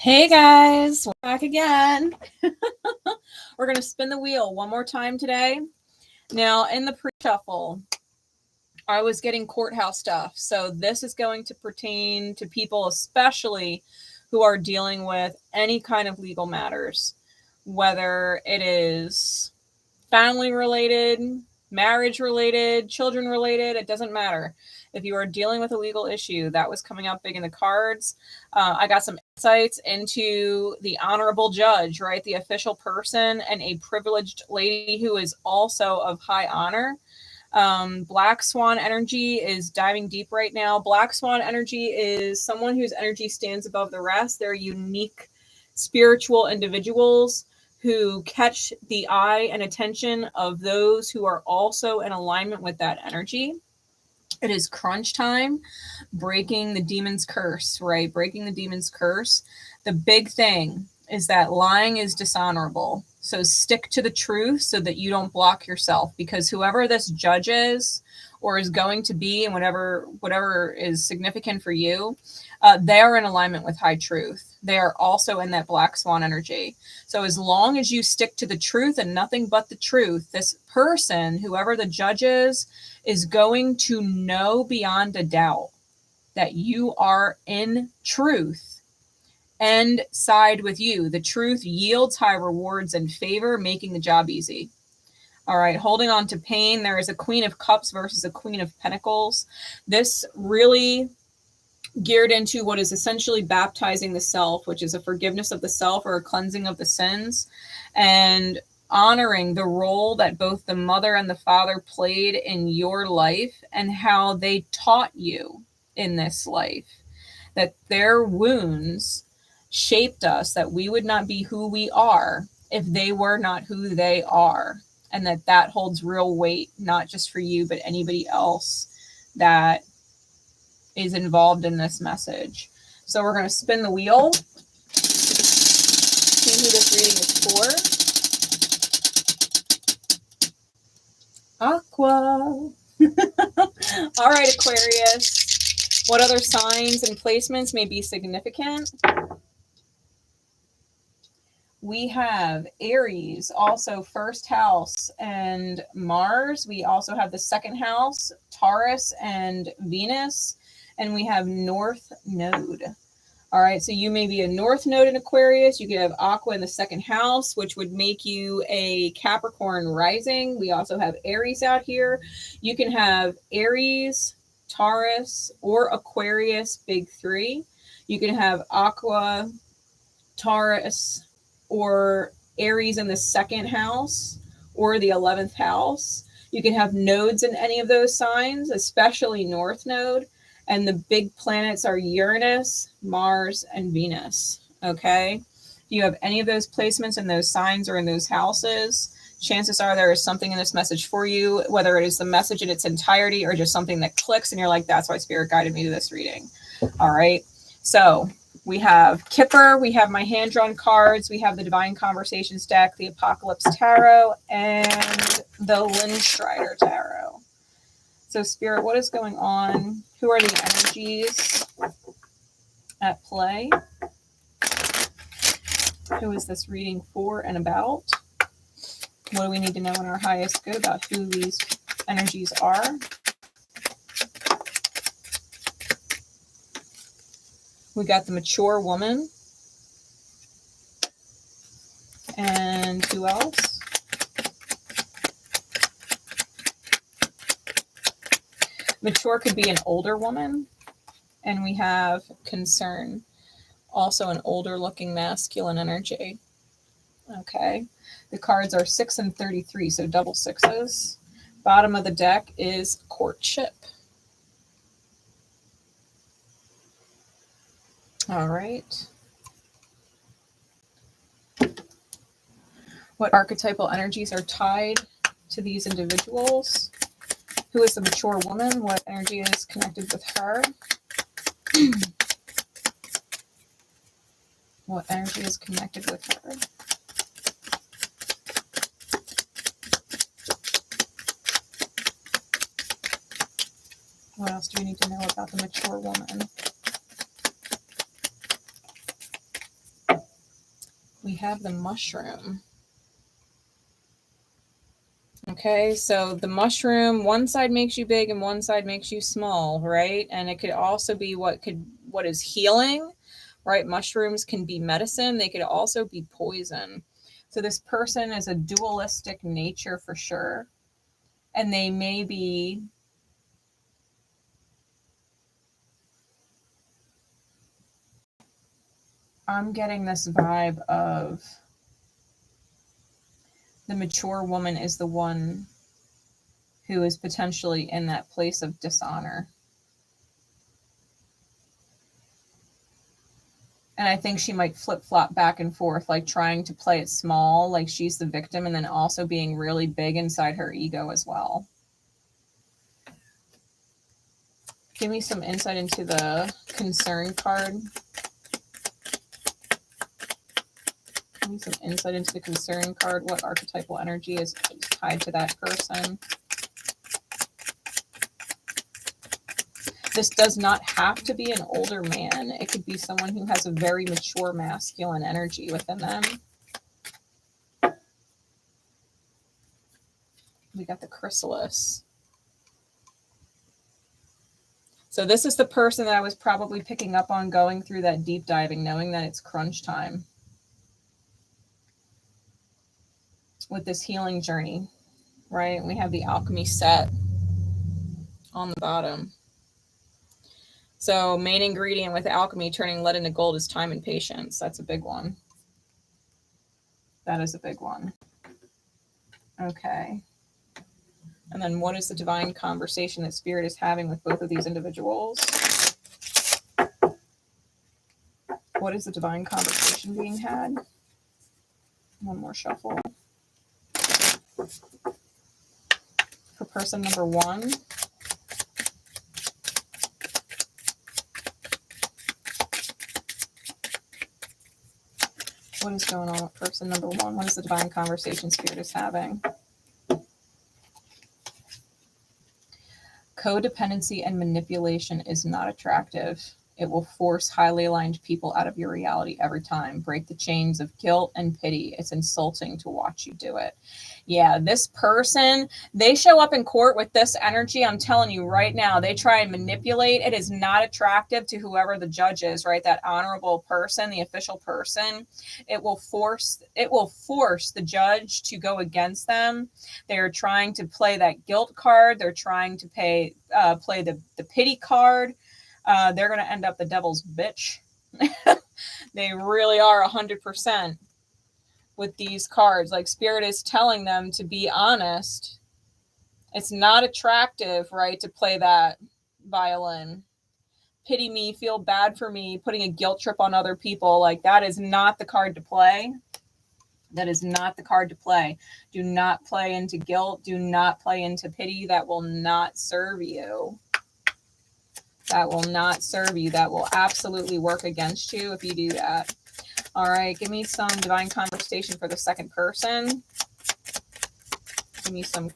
Hey guys, we're back again. We're going to spin the wheel one more time today. Now, in the pre-shuffle, I was getting courthouse stuff. So this is going to pertain to people especially who are dealing with any kind of legal matters, whether it is family related, marriage related, children related, it doesn't matter. If you are dealing with a legal issue, that was coming up big in the cards. I got some insights into the honorable judge, right? The official person and a privileged lady who is also of high honor. Black swan energy is diving deep right now. Black swan energy is someone whose energy stands above the rest. They're unique spiritual individuals who catch the eye and attention of those who are also in alignment with that energy. It is crunch time, breaking the demon's curse, right? Breaking the demon's curse. The big thing is that lying is dishonorable. So stick to the truth so that you don't block yourself, because whoever this judge is or is going to be, and whatever is significant for you, they are in alignment with high truth. They are also in that black swan energy. So as long as you stick to the truth and nothing but the truth, this person, whoever the judge is going to know beyond a doubt that you are in truth and side with you. The truth yields high rewards and favor, making the job easy. All right, holding on to pain. There is a Queen of Cups versus a Queen of Pentacles. This really geared into what is essentially baptizing the self, which is a forgiveness of the self or a cleansing of the sins, and honoring the role that both the mother and the father played in your life and how they taught you in this life, that their wounds shaped us, that we would not be who we are if they were not who they are, and that holds real weight, not just for you, but anybody else that is involved in this message. So we're going to spin the wheel, see who this reading is for. Aqua. All right, Aquarius. What other signs and placements may be significant? We have Aries, also first house, and Mars. We also have the second house, Taurus and Venus. And we have North Node. All right, so you may be a North Node in Aquarius. You could have Aqua in the second house, which would make you a Capricorn rising. We also have Aries out here. You can have Aries, Taurus, or Aquarius, big three. You can have Aqua, Taurus, or Aries in the second house or the 11th house. You can have nodes in any of those signs, especially North Node. And the big planets are Uranus, Mars, and Venus. Okay. If you have any of those placements in those signs or in those houses, chances are there is something in this message for you, whether it is the message in its entirety or just something that clicks and you're like, that's why Spirit guided me to this reading. All right. So we have Kipper, we have my hand-drawn cards, we have the Divine Conversations deck, the Apocalypse Tarot, and the Lynn Strider Tarot. So Spirit, what is going on? Who are the energies at play? Who is this reading for and about? What do we need to know in our highest good about who these energies are? We got the mature woman. And who else? Mature could be an older woman. And we have concern, also an older looking masculine energy. Okay. The cards are 6 and 33, so double sixes. Bottom of the deck is courtship. All right. What archetypal energies are tied to these individuals? Who is the mature woman? What energy is connected with her? What energy is connected with her? What else do we need to know about the mature woman? we have the mushroom. Okay, so the mushroom, one side makes you big and one side makes you small, right? And it could also be what is healing, right? Mushrooms can be medicine. They could also be poison. So this person is a dualistic nature for sure. And they may be I'm getting this vibe of the mature woman is the one who is potentially in that place of dishonor. And I think she might flip-flop back and forth, like trying to play it small, like she's the victim, and then also being really big inside her ego as well. Give me some insight into the concern card. Give me some insight into the concern card. What archetypal energy is tied to that person? This does not have to be an older man. It could be someone who has a very mature masculine energy within them. We got the chrysalis. So this is the person that I was probably picking up on going through that deep diving, knowing that it's crunch time with this healing journey, right? We have the alchemy set on the bottom. So main ingredient with alchemy, turning lead into gold, is time and patience. That's a big one. That is a big one. Okay. And then what is the divine conversation that Spirit is having with both of these individuals? What is the divine conversation being had? One more shuffle. For person number one. What is going on with person number one? What is the divine conversation Spirit is having? Codependency and manipulation is not attractive. It will force highly aligned people out of your reality every time. Break the chains of guilt and pity. It's insulting to watch you do it. Yeah, this person, they show up in court with this energy. I'm telling you right now, they try and manipulate. It is not attractive to whoever the judge is, right? That honorable person, the official person. It will force the judge to go against them. They are trying to play that guilt card. They're trying to play the pity card. They're going to end up the devil's bitch. They really are 100% with these cards. Like Spirit is telling them to be honest. It's not attractive, right, to play that violin. Pity me, feel bad for me, putting a guilt trip on other people. Like that is not the card to play. That is not the card to play. Do not play into guilt. Do not play into pity. That will not serve you. That will not serve you. That will absolutely work against you if you do that. All right, give me some divine conversation for the second person. Give me some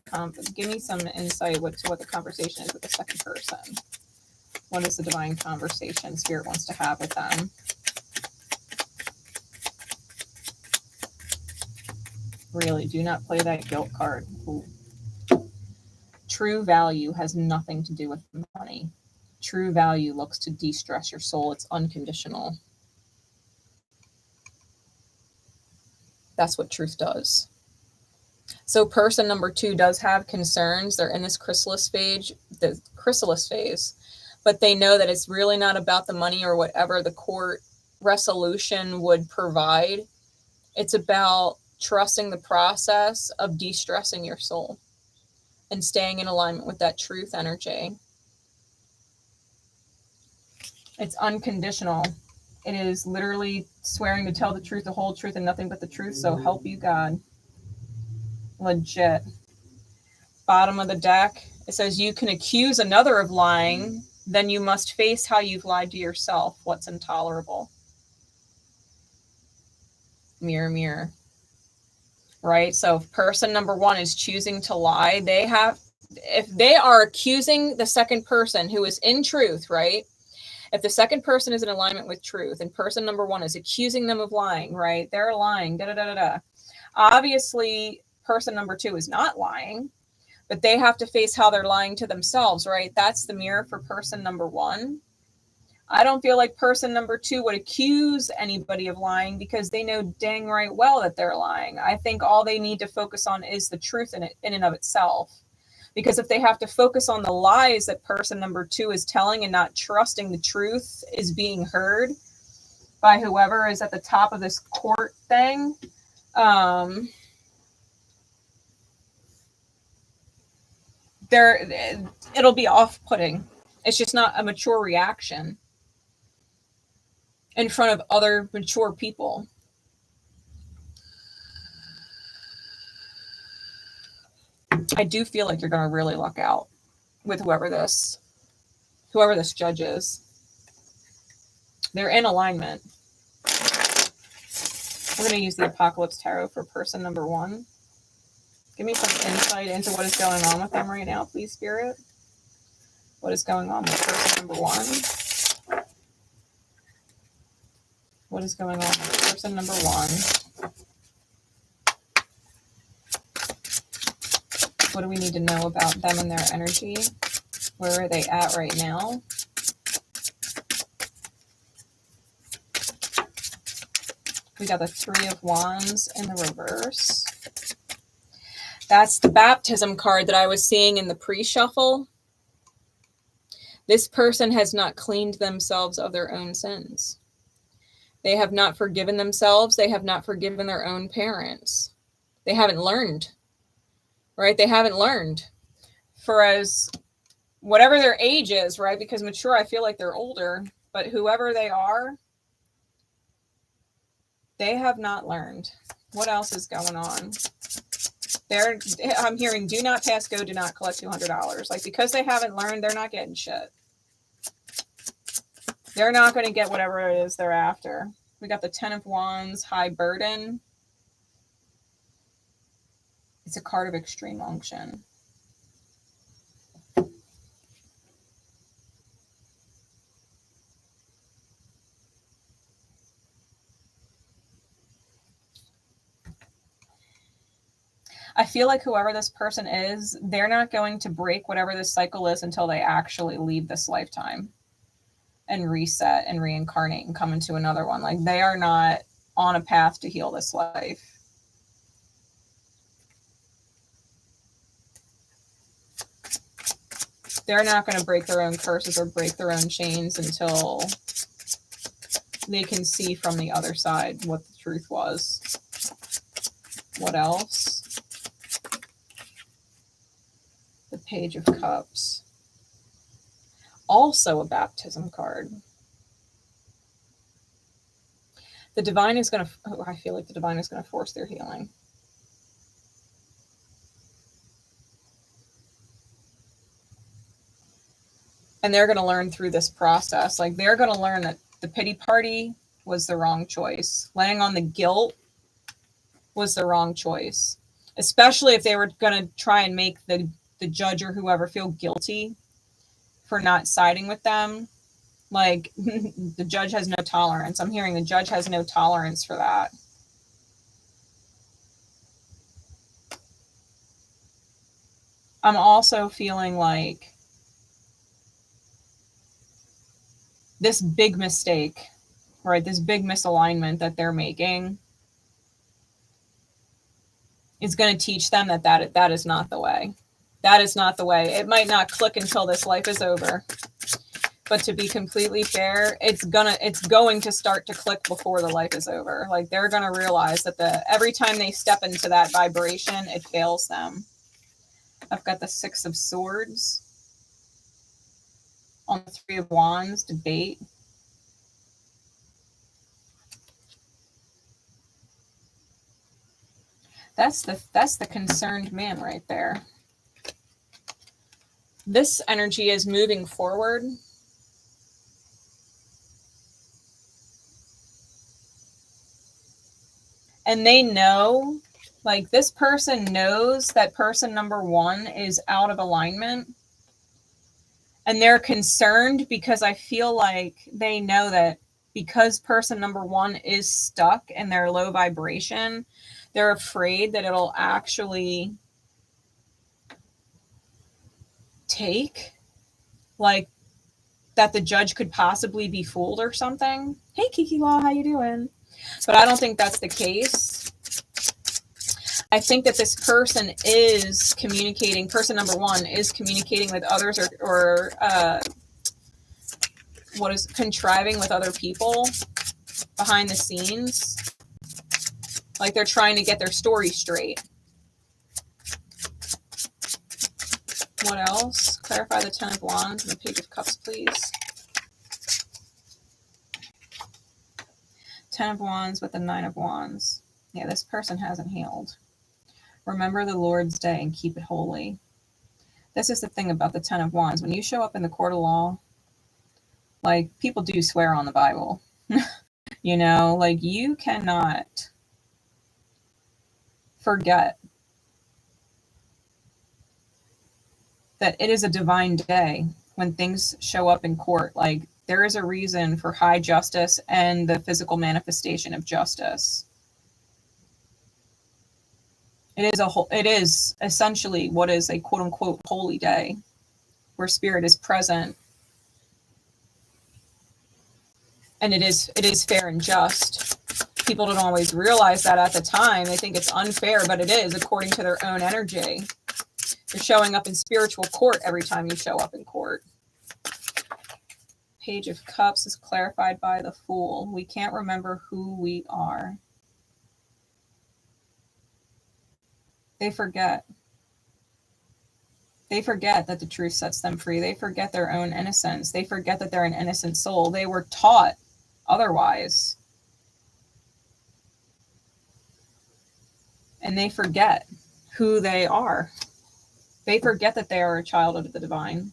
insight to what the conversation is with the second person. What is the divine conversation Spirit wants to have with them? Really, do not play that guilt card. Ooh. True value has nothing to do with money. True value looks to de-stress your soul. It's unconditional. That's what truth does. So person number two does have concerns. They're in this chrysalis phase, but they know that it's really not about the money or whatever the court resolution would provide. It's about trusting the process of de-stressing your soul and staying in alignment with that truth energy. It's unconditional. It is literally swearing to tell the truth, the whole truth, and nothing but the truth. So help you God. Legit. Bottom of the deck, it says you can accuse another of lying, then you must face how you've lied to yourself. What's intolerable? Mirror, mirror. Right? So if person number one is choosing to lie, if they are accusing the second person who is in truth, right? If the second person is in alignment with truth and person number one is accusing them of lying, right? They're lying, da da da da da. Obviously, person number two is not lying, but they have to face how they're lying to themselves, right? That's the mirror for person number one. I don't feel like person number two would accuse anybody of lying because they know dang right well that they're lying. I think all they need to focus on is the truth in and of itself. Because if they have to focus on the lies that person number two is telling and not trusting the truth is being heard by whoever is at the top of this court thing, it'll be off-putting. It's just not a mature reaction in front of other mature people. I do feel like you're going to really luck out with whoever this judge is. They're in alignment. We're going to use the Apocalypse Tarot for person number one. Give me some insight into what is going on with them right now, please, Spirit. What is going on with person number one? What is going on with person number one? What do we need to know about them and their energy? Where are they at right now? We got the Three of Wands in the reverse. That's the baptism card that I was seeing in the pre-shuffle. This person has not cleaned themselves of their own sins. They have not forgiven themselves. They have not forgiven their own parents. They haven't learned, right? They haven't learned. For as whatever their age is, right? Because mature, I feel like they're older, but whoever they are, they have not learned. What else is going on? I'm hearing do not pass go, do not collect $200. Like, because they haven't learned, they're not getting shit. They're not going to get whatever it is they're after. We got the Ten of Wands, high burden. It's a card of extreme unction. I feel like whoever this person is, they're not going to break whatever this cycle is until they actually leave this lifetime and reset and reincarnate and come into another one. Like, they are not on a path to heal this life. They're not going to break their own curses or break their own chains until they can see from the other side what the truth was. What else? The Page of Cups. Also a baptism card. The divine is going to, I feel like the divine is going to force their healing. And they're going to learn through this process. Like, they're going to learn that the pity party was the wrong choice. Laying on the guilt was the wrong choice. Especially if they were going to try and make the judge or whoever feel guilty for not siding with them. Like, the judge has no tolerance. I'm hearing the judge has no tolerance for that. I'm also feeling like this big mistake, right? This big misalignment that they're making is going to teach them that is not the way. That is not the way. It might not click until this life is over. But to be completely fair, it's going to start to click before the life is over. Like, they're going to realize that every time they step into that vibration, it fails them. I've got the Six of Swords on the Three of Wands, debate. That's the concerned man right there. This energy is moving forward. And they know, like, this person knows that person number one is out of alignment. And they're concerned because I feel like they know that because person number one is stuck in their low vibration, they're afraid that it'll actually take, like, that the judge could possibly be fooled or something. Hey, Kiki Law, how you doing? But I don't think that's the case. I think that this person is communicating, person number one is communicating with others or contriving with other people behind the scenes. Like they're trying to get their story straight. What else? Clarify the Ten of Wands and the Page of Cups, please. Ten of Wands with the Nine of Wands. Yeah, this person hasn't healed. Remember the Lord's day and keep it holy. This is the thing about the Ten of Wands. When you show up in the court of law, like, people do swear on the Bible. You know, like, you cannot forget that it is a divine day when things show up in court. Like, there is a reason for high justice and the physical manifestation of justice. It is essentially what is a quote unquote holy day where spirit is present. And it is fair and just. People don't always realize that at the time. They think it's unfair, but it is according to their own energy. You're showing up in spiritual court every time you show up in court. Page of Cups is clarified by the Fool. We can't remember who we are. They forget. They forget that the truth sets them free. They forget their own innocence. They forget that they're an innocent soul. They were taught otherwise. And they forget who they are. They forget that they are a child of the divine.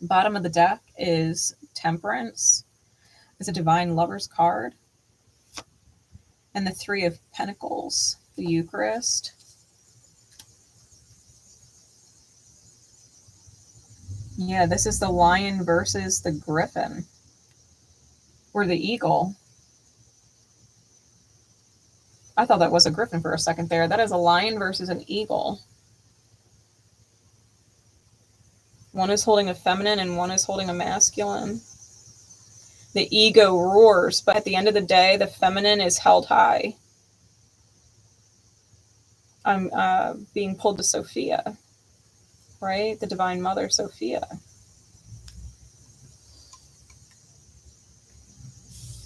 Bottom of the deck is Temperance. It's a divine lover's card. And the Three of Pentacles, the Eucharist. Yeah, this is the lion versus the griffin. Or the eagle. I thought that was a griffin for a second there. That is a lion versus an eagle. One is holding a feminine and one is holding a masculine. The ego roars, but at the end of the day, the feminine is held high. I'm being pulled to Sophia, right? The Divine Mother, Sophia.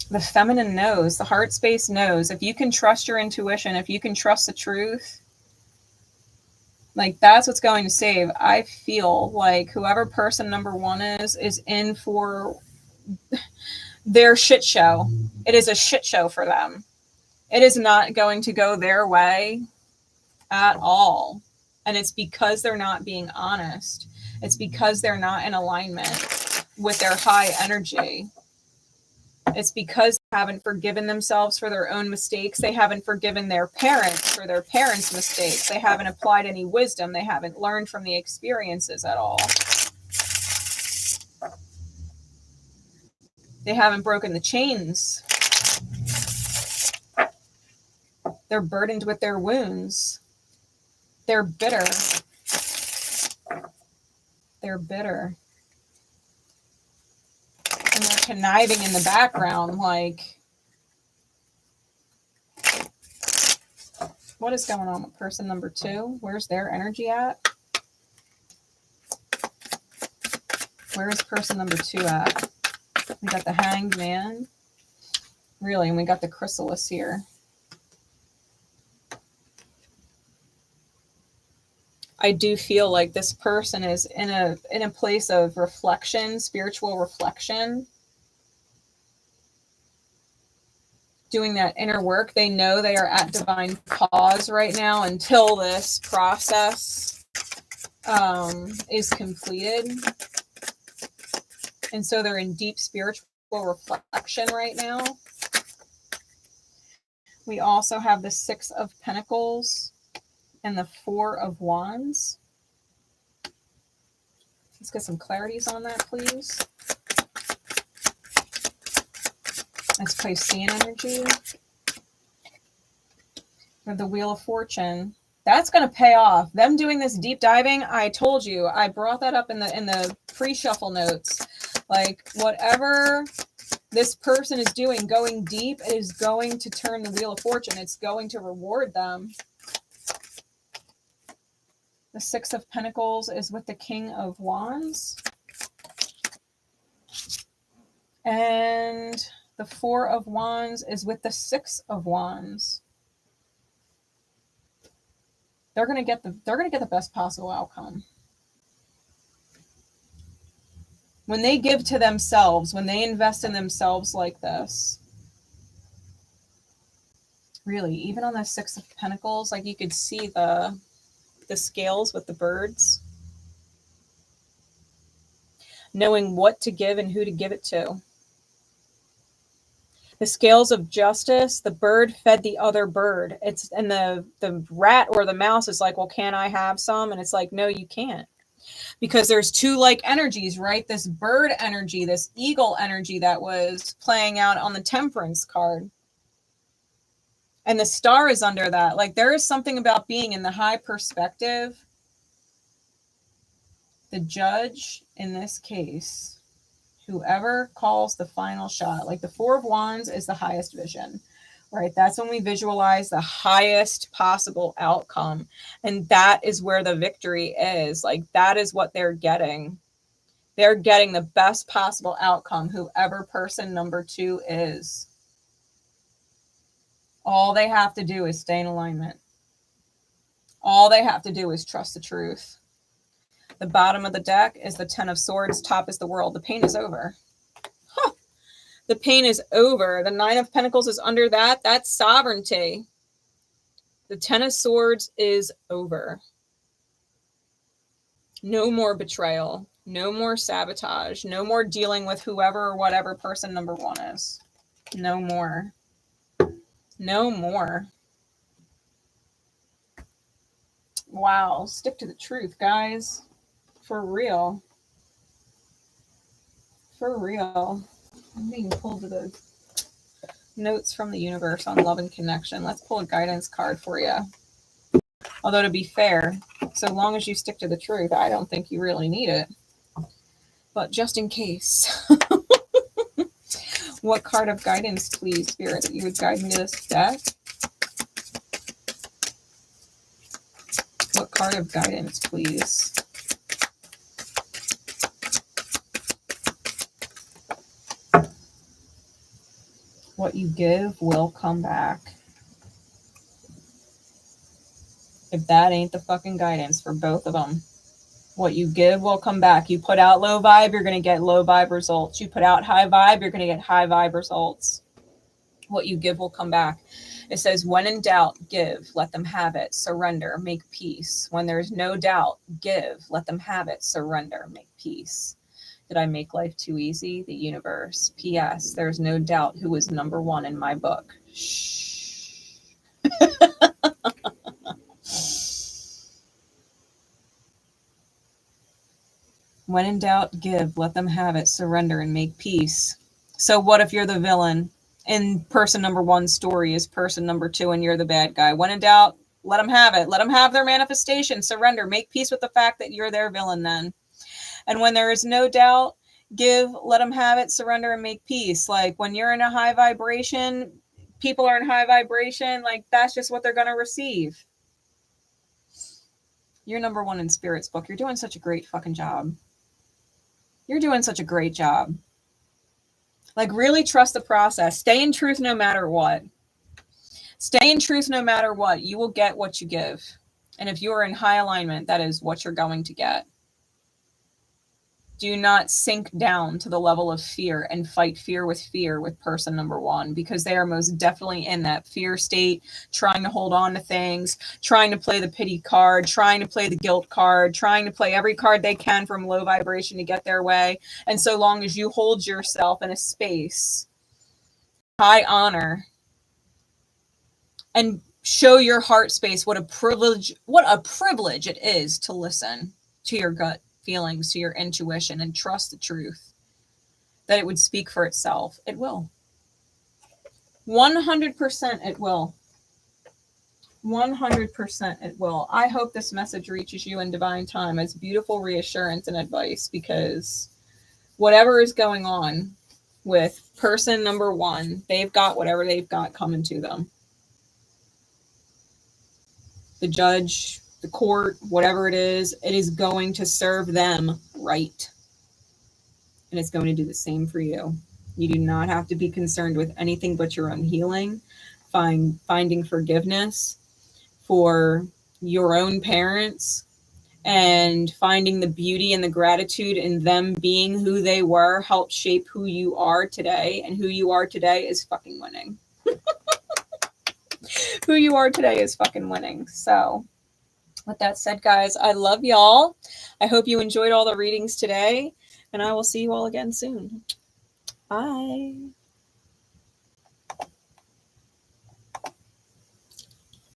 The feminine knows, the heart space knows. If you can trust your intuition, if you can trust the truth, like, that's what's going to save. I feel like whoever person number one is in for their shit show. It is a shit show for them. It is not going to go their way at all. And it's because they're not being honest. It's because they're not in alignment with their high energy. It's because they haven't forgiven themselves for their own mistakes. They haven't forgiven their parents for their parents' mistakes. They haven't applied any wisdom. They haven't learned from the experiences at all. They haven't broken the chains. They're burdened with their wounds. They're bitter. They're bitter. And they're conniving in the background, like, what is going on with person number two? Where's their energy at? Where is person number two at? We got the Hanged Man. Really, and we got the Chrysalis here. I do feel like this person is in a place of reflection, spiritual reflection, doing that inner work. They know they are at divine pause right now until this process is completed. And so they're in deep spiritual reflection right now. We also have the Six of Pentacles and the Four of Wands. Let's get some clarities on that, please. That's Piscean energy. Or the Wheel of Fortune. That's going to pay off. Them doing this deep diving, I told you, I brought that up in the pre-shuffle notes. Like, whatever this person is doing, going deep, is going to turn the Wheel of Fortune. It's going to reward them. The Six of Pentacles is with the King of Wands. And the Four of Wands is with the Six of Wands. They're gonna get the best possible outcome. When they give to themselves, when they invest in themselves like this, really, even on the Six of Pentacles, like you could see the scales with the birds, knowing what to give and who to give it to. The scales of justice, the bird fed the other bird. And the rat or the mouse is like, well, can I have some? And it's like, no, you can't. Because there's two like energies, right? This bird energy, this eagle energy that was playing out on the Temperance card. And the star is under that. Like, there is something about being in the high perspective. The judge in this case, whoever calls the final shot, like the Four of Wands is the highest vision, right? That's when we visualize the highest possible outcome. And that is where the victory is. Like, that is what they're getting. They're getting the best possible outcome, whoever person number 2 is. All they have to do is stay in alignment. All they have to do is trust the truth. The bottom of the deck is the Ten of Swords. Top is the World. The pain is over. Huh. The pain is over. The Nine of Pentacles is under that. That's sovereignty. The Ten of Swords is over. No more betrayal. No more sabotage. No more dealing with whoever or whatever person number 1 is. No more. No more. Wow. Stick to the truth, guys. For real. For real. I'm being pulled to the notes from the universe on love and connection. Let's pull a guidance card for you. Although, to be fair, so long as you stick to the truth, I don't think you really need it. But just in case. What card of guidance, please, Spirit, that you would guide me to this deck? What card of guidance, please? What you give will come back. If that ain't the fucking guidance for both of them. What you give will come back. You put out low vibe, you're going to get low vibe results. You put out high vibe, you're going to get high vibe results. What you give will come back. It says, when in doubt, give, let them have it, surrender, make peace. When there's no doubt, give, let them have it, surrender, make peace. Did I make life too easy? The universe. P.S. There's no doubt who was number 1 in my book. Shh. When in doubt, give, let them have it, surrender, and make peace. So what if you're the villain and person number 1's story is person number 2 and you're the bad guy? When in doubt, let them have it. Let them have their manifestation, surrender, make peace with the fact that you're their villain then. And when there is no doubt, give, let them have it, surrender, and make peace. Like, when you're in a high vibration, people are in high vibration, like, that's just what they're going to receive. You're number 1 in Spirit's book. You're doing such a great fucking job. You're doing such a great job. Like, really trust the process. Stay in truth no matter what. Stay in truth no matter what. You will get what you give. And if you are in high alignment, that is what you're going to get. Do not sink down to the level of fear and fight fear with person number 1, because they are most definitely in that fear state, trying to hold on to things, trying to play the pity card, trying to play the guilt card, trying to play every card they can from low vibration to get their way. And so long as you hold yourself in a space, high honor, and show your heart space, what a privilege it is to listen to your gut feelings, to your intuition, and trust the truth, that it would speak for itself. It will. 100% it will. 100% it will. I hope this message reaches you in divine time as beautiful reassurance and advice, because whatever is going on with person number one, they've got whatever they've got coming to them. The judge, the court, whatever it is going to serve them right. And it's going to do the same for you. You do not have to be concerned with anything but your own healing, finding forgiveness for your own parents, and finding the beauty and the gratitude in them being who they were helped shape who you are today. And who you are today is fucking winning. Who you are today is fucking winning. So with that said, guys, I love y'all. I hope you enjoyed all the readings today, and I will see you all again soon. Bye.